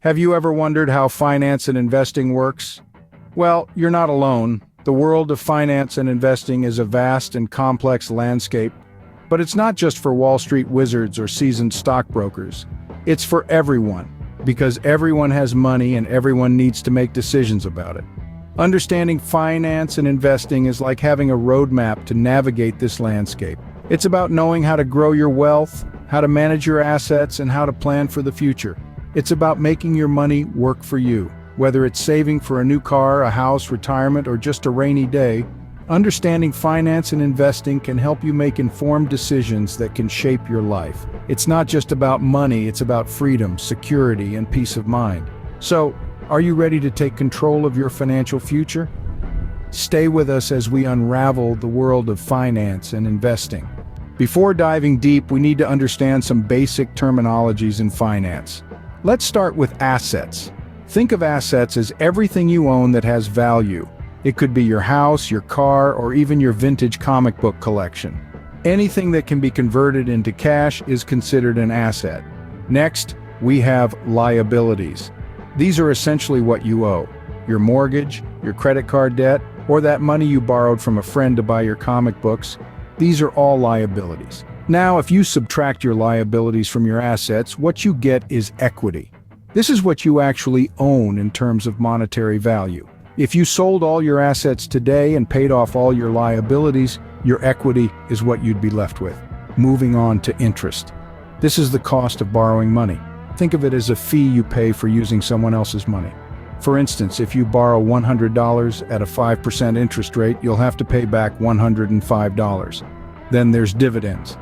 Have you ever wondered how finance and investing works? Well, you're not alone. The world of finance and investing is a vast and complex landscape, but it's not just for Wall Street wizards or seasoned stockbrokers. It's for everyone, because everyone has money and everyone needs to make decisions about it. Understanding finance and investing is like having a roadmap to navigate this landscape. It's about knowing how to grow your wealth, how to manage your assets, and how to plan for the future. It's about making your money work for you. Whether it's saving for a new car, a house, retirement, or just a rainy day, understanding finance and investing can help you make informed decisions that can shape your life. It's not just about money, it's about freedom, security, and peace of mind. So, are you ready to take control of your financial future? Stay with us as we unravel the world of finance and investing. Before diving deep, we need to understand some basic terminologies in finance. Let's start with assets. Think of assets as everything you own that has value. It could be your house, your car, or even your vintage comic book collection. Anything that can be converted into cash is considered an asset. Next, we have liabilities. These are essentially what you owe. Your mortgage, your credit card debt, or that money you borrowed from a friend to buy your comic books. These are all liabilities. Now, if you subtract your liabilities from your assets, what you get is equity. This is what you actually own in terms of monetary value. If you sold all your assets today and paid off all your liabilities, your equity is what you'd be left with. Moving on to interest. This is the cost of borrowing money. Think of it as a fee you pay for using someone else's money. For instance, if you borrow $100 at a 5% interest rate, you'll have to pay back $105. Then there's dividends.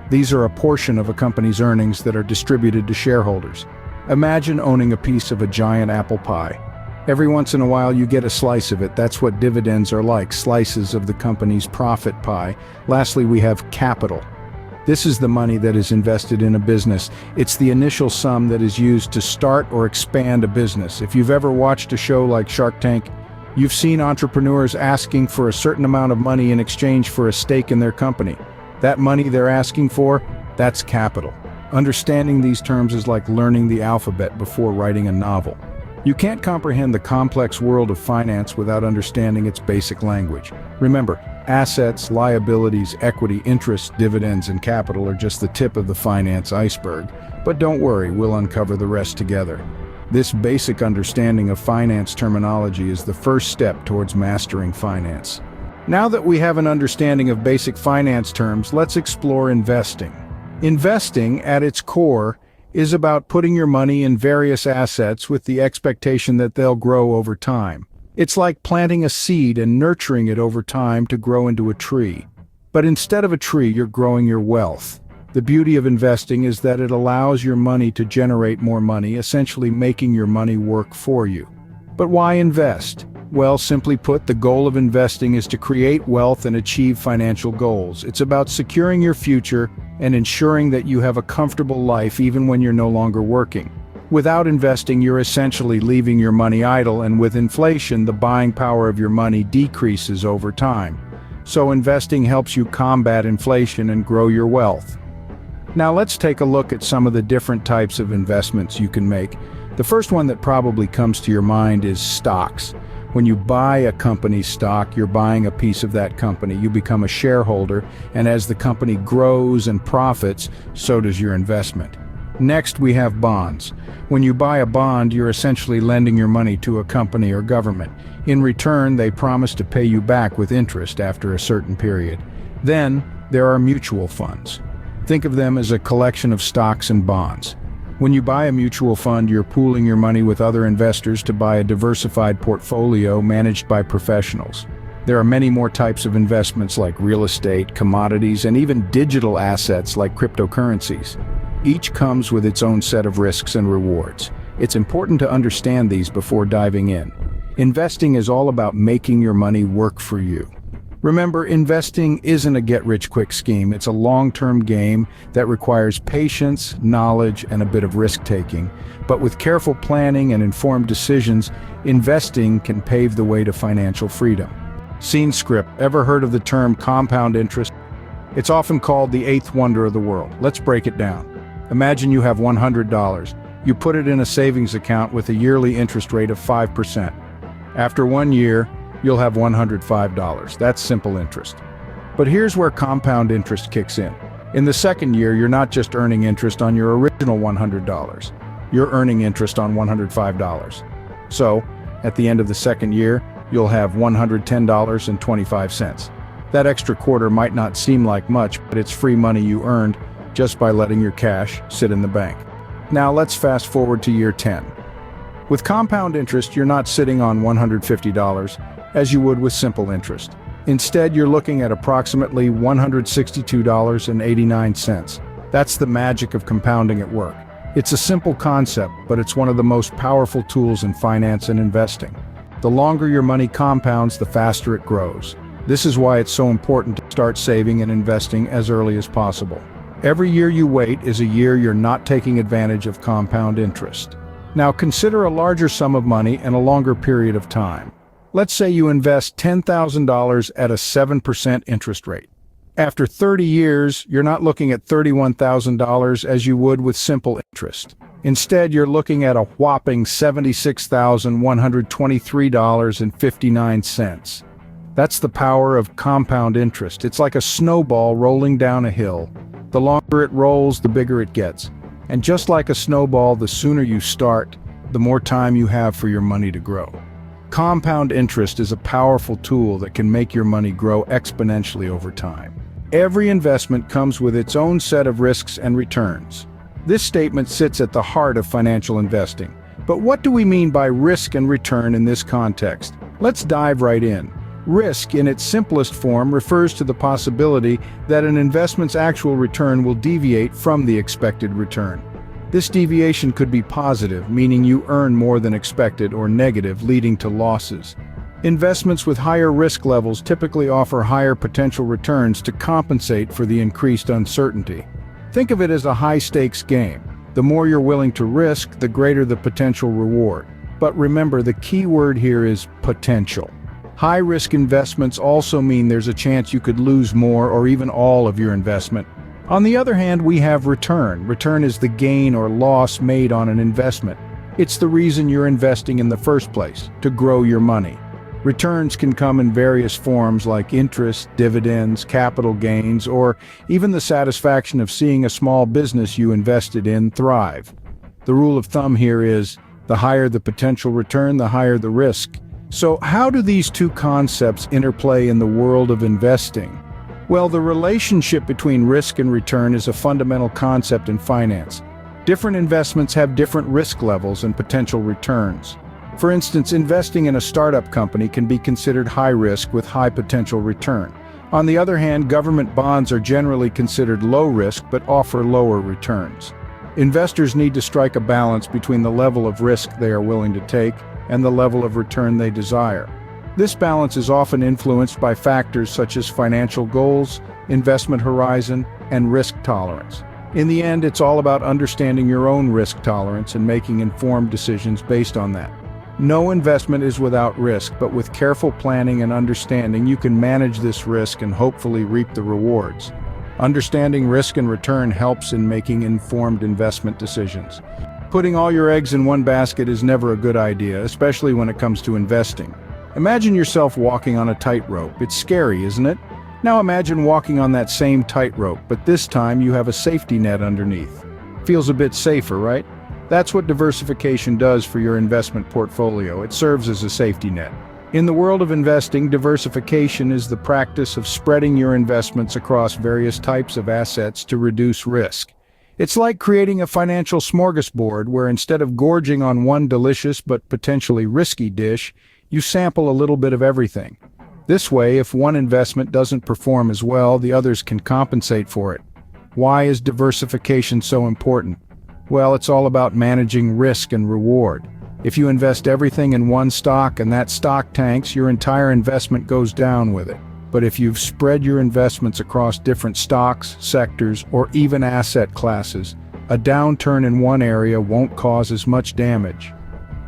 These are a portion of a company's earnings that are distributed to shareholders. Imagine owning a piece of a giant apple pie. Every once in a while you get a slice of it. That's what dividends are like, slices of the company's profit pie. Lastly, we have capital. This is the money that is invested in a business. It's the initial sum that is used to start or expand a business. If you've ever watched a show like Shark Tank, you've seen entrepreneurs asking for a certain amount of money in exchange for a stake in their company. That money they're asking for, that's capital. Understanding these terms is like learning the alphabet before writing a novel. You can't comprehend the complex world of finance without understanding its basic language. Remember, assets, liabilities, equity, interest, dividends, and capital are just the tip of the finance iceberg. But don't worry, we'll uncover the rest together. This basic understanding of finance terminology is the first step towards mastering finance. Now that we have an understanding of basic finance terms, let's explore investing. Investing, at its core, is about putting your money in various assets with the expectation that they'll grow over time. It's like planting a seed and nurturing it over time to grow into a tree. But instead of a tree, you're growing your wealth. The beauty of investing is that it allows your money to generate more money, essentially making your money work for you. But why invest? Well, simply put, the goal of investing is to create wealth and achieve financial goals. It's about securing your future and ensuring that you have a comfortable life even when you're no longer working. Without investing, you're essentially leaving your money idle, and with inflation, the buying power of your money decreases over time. So investing helps you combat inflation and grow your wealth. Now let's take a look at some of the different types of investments you can make. The first one that probably comes to your mind is stocks. When you buy a company's stock, you're buying a piece of that company. You become a shareholder, and as the company grows and profits, so does your investment. Next, we have bonds. When you buy a bond, you're essentially lending your money to a company or government. In return, they promise to pay you back with interest after a certain period. Then, there are mutual funds. Think of them as a collection of stocks and bonds. When you buy a mutual fund, you're pooling your money with other investors to buy a diversified portfolio managed by professionals. There are many more types of investments like real estate, commodities, and even digital assets like cryptocurrencies. Each comes with its own set of risks and rewards. It's important to understand these before diving in. Investing is all about making your money work for you. Remember, investing isn't a get-rich-quick scheme. It's a long-term game that requires patience, knowledge, and a bit of risk-taking. But with careful planning and informed decisions, investing can pave the way to financial freedom. Scene script. Ever heard of the term compound interest? It's often called the eighth wonder of the world. Let's break it down. Imagine you have $100. You put it in a savings account with a yearly interest rate of 5%. After 1 year, you'll have $105. That's simple interest. But here's where compound interest kicks in. In the second year, you're not just earning interest on your original $100. You're earning interest on $105. So, at the end of the second year, you'll have $110.25. That extra quarter might not seem like much, but it's free money you earned just by letting your cash sit in the bank. Now let's fast forward to year 10. With compound interest, you're not sitting on $150 as you would with simple interest. Instead, you're looking at approximately $162.89. That's the magic of compounding at work. It's a simple concept, but it's one of the most powerful tools in finance and investing. The longer your money compounds, the faster it grows. This is why it's so important to start saving and investing as early as possible. Every year you wait is a year you're not taking advantage of compound interest. Now consider a larger sum of money and a longer period of time. Let's say you invest $10,000 at a 7% interest rate. After 30 years, you're not looking at $31,000 as you would with simple interest. Instead, you're looking at a whopping $76,123.59. That's the power of compound interest. It's like a snowball rolling down a hill. The longer it rolls, the bigger it gets. And just like a snowball, the sooner you start, the more time you have for your money to grow. Compound interest is a powerful tool that can make your money grow exponentially over time. Every investment comes with its own set of risks and returns. This statement sits at the heart of financial investing. But what do we mean by risk and return in this context? Let's dive right in. Risk, in its simplest form, refers to the possibility that an investment's actual return will deviate from the expected return. This deviation could be positive, meaning you earn more than expected, or negative, leading to losses. Investments with higher risk levels typically offer higher potential returns to compensate for the increased uncertainty. Think of it as a high-stakes game. The more you're willing to risk, the greater the potential reward. But remember, the key word here is potential. High-risk investments also mean there's a chance you could lose more or even all of your investment. On the other hand, we have return. Return is the gain or loss made on an investment. It's the reason you're investing in the first place, to grow your money. Returns can come in various forms like interest, dividends, capital gains, or even the satisfaction of seeing a small business you invested in thrive. The rule of thumb here is, the higher the potential return, the higher the risk. So how do these two concepts interplay in the world of investing? Well, the relationship between risk and return is a fundamental concept in finance. Different investments have different risk levels and potential returns. For instance, investing in a startup company can be considered high risk with high potential return. On the other hand, government bonds are generally considered low risk but offer lower returns. Investors need to strike a balance between the level of risk they are willing to take and the level of return they desire. This balance is often influenced by factors such as financial goals, investment horizon, and risk tolerance. In the end, it's all about understanding your own risk tolerance and making informed decisions based on that. No investment is without risk, but with careful planning and understanding, you can manage this risk and hopefully reap the rewards. Understanding risk and return helps in making informed investment decisions. Putting all your eggs in one basket is never a good idea, especially when it comes to investing. Imagine yourself walking on a tightrope. It's scary, isn't it? Now imagine walking on that same tightrope, but this time you have a safety net underneath. Feels a bit safer, right? That's what diversification does for your investment portfolio. It serves as a safety net. In the world of investing, diversification is the practice of spreading your investments across various types of assets to reduce risk. It's like creating a financial smorgasbord where instead of gorging on one delicious but potentially risky dish, you sample a little bit of everything. This way, if one investment doesn't perform as well, the others can compensate for it. Why is diversification so important? Well, it's all about managing risk and reward. If you invest everything in one stock and that stock tanks, your entire investment goes down with it. But if you've spread your investments across different stocks, sectors, or even asset classes, a downturn in one area won't cause as much damage.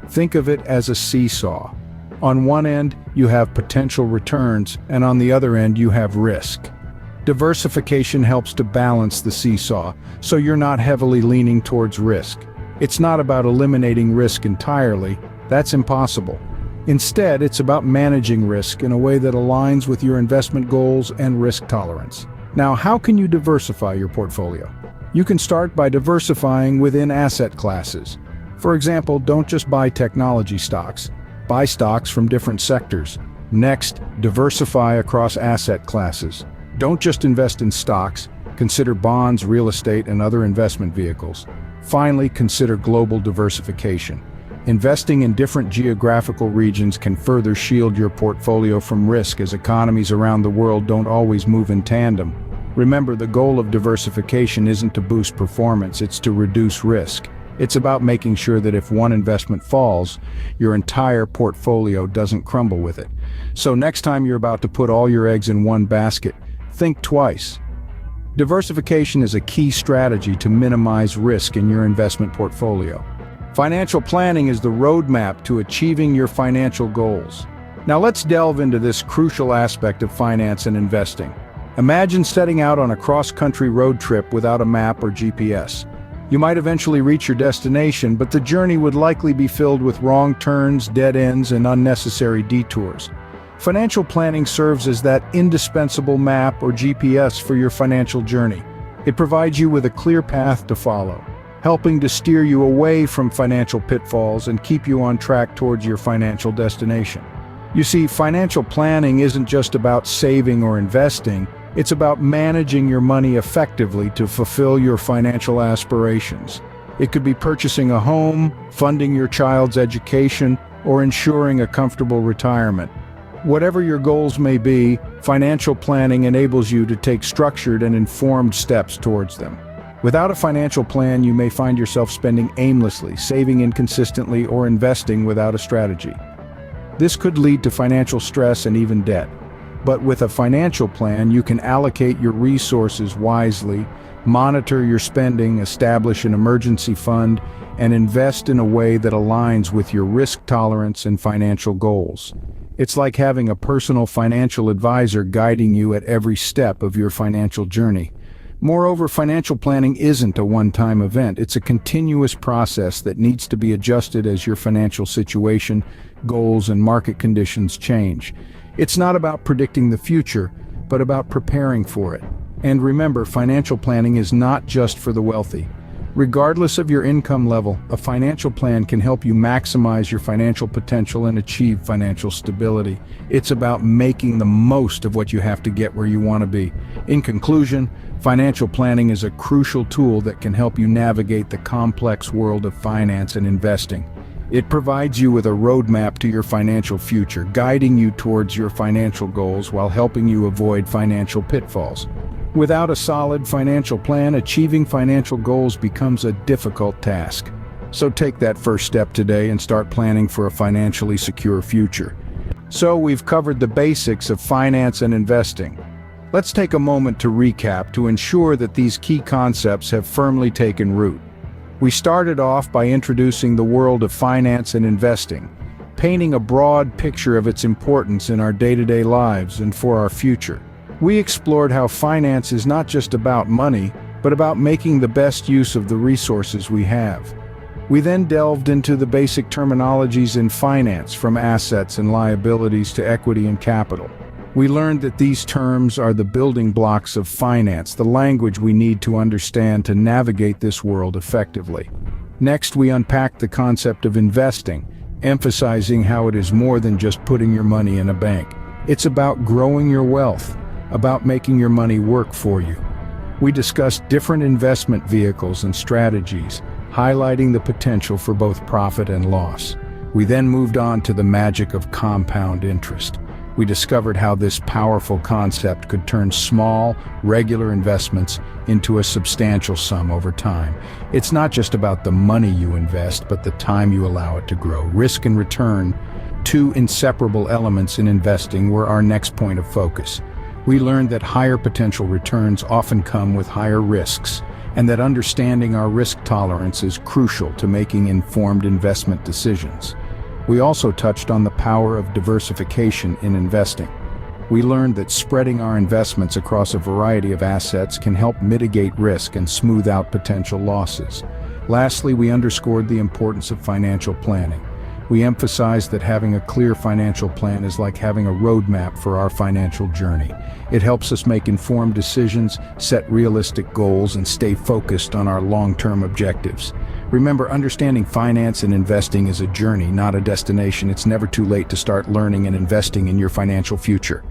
Think of it as a seesaw. On one end, you have potential returns, and on the other end, you have risk. Diversification helps to balance the seesaw, so you're not heavily leaning towards risk. It's not about eliminating risk entirely. That's impossible. Instead, it's about managing risk in a way that aligns with your investment goals and risk tolerance. Now, how can you diversify your portfolio? You can start by diversifying within asset classes. For example, don't just buy technology stocks. Buy stocks from different sectors. Next, diversify across asset classes. Don't just invest in stocks. Consider bonds, real estate, and other investment vehicles. Finally, consider global diversification. Investing in different geographical regions can further shield your portfolio from risk, as economies around the world don't always move in tandem. Remember, the goal of diversification isn't to boost performance, it's to reduce risk. It's about making sure that if one investment falls, your entire portfolio doesn't crumble with it. So next time you're about to put all your eggs in one basket, think twice. Diversification is a key strategy to minimize risk in your investment portfolio. Financial planning is the roadmap to achieving your financial goals. Now let's delve into this crucial aspect of finance and investing. Imagine setting out on a cross-country road trip without a map or GPS. You might eventually reach your destination, but the journey would likely be filled with wrong turns, dead ends, and unnecessary detours. Financial planning serves as that indispensable map or GPS for your financial journey. It provides you with a clear path to follow, helping to steer you away from financial pitfalls and keep you on track towards your financial destination. You see, financial planning isn't just about saving or investing, it's about managing your money effectively to fulfill your financial aspirations. It could be purchasing a home, funding your child's education, or ensuring a comfortable retirement. Whatever your goals may be, financial planning enables you to take structured and informed steps towards them. Without a financial plan, you may find yourself spending aimlessly, saving inconsistently, or investing without a strategy. This could lead to financial stress and even debt. But with a financial plan, you can allocate your resources wisely, monitor your spending, establish an emergency fund, and invest in a way that aligns with your risk tolerance and financial goals. It's like having a personal financial advisor guiding you at every step of your financial journey. Moreover, financial planning isn't a one-time event. It's a continuous process that needs to be adjusted as your financial situation, goals, and market conditions change. It's not about predicting the future, but about preparing for it. And remember, financial planning is not just for the wealthy. Regardless of your income level, a financial plan can help you maximize your financial potential and achieve financial stability. It's about making the most of what you have to get where you want to be. In conclusion, financial planning is a crucial tool that can help you navigate the complex world of finance and investing. It provides you with a roadmap to your financial future, guiding you towards your financial goals while helping you avoid financial pitfalls. Without a solid financial plan, achieving financial goals becomes a difficult task. So take that first step today and start planning for a financially secure future. So we've covered the basics of finance and investing. Let's take a moment to recap to ensure that these key concepts have firmly taken root. We started off by introducing the world of finance and investing, painting a broad picture of its importance in our day-to-day lives and for our future. We explored how finance is not just about money, but about making the best use of the resources we have. We then delved into the basic terminologies in finance, from assets and liabilities to equity and capital. We learned that these terms are the building blocks of finance, the language we need to understand to navigate this world effectively. Next, we unpacked the concept of investing, emphasizing how it is more than just putting your money in a bank. It's about growing your wealth, about making your money work for you. We discussed different investment vehicles and strategies, highlighting the potential for both profit and loss. We then moved on to the magic of compound interest. We discovered how this powerful concept could turn small, regular investments into a substantial sum over time. It's not just about the money you invest, but the time you allow it to grow. Risk and return, two inseparable elements in investing, were our next point of focus. We learned that higher potential returns often come with higher risks, and that understanding our risk tolerance is crucial to making informed investment decisions. We also touched on the power of diversification in investing. We learned that spreading our investments across a variety of assets can help mitigate risk and smooth out potential losses. Lastly, we underscored the importance of financial planning. We emphasized that having a clear financial plan is like having a roadmap for our financial journey. It helps us make informed decisions, set realistic goals, and stay focused on our long-term objectives. Remember, understanding finance and investing is a journey, not a destination. It's never too late to start learning and investing in your financial future.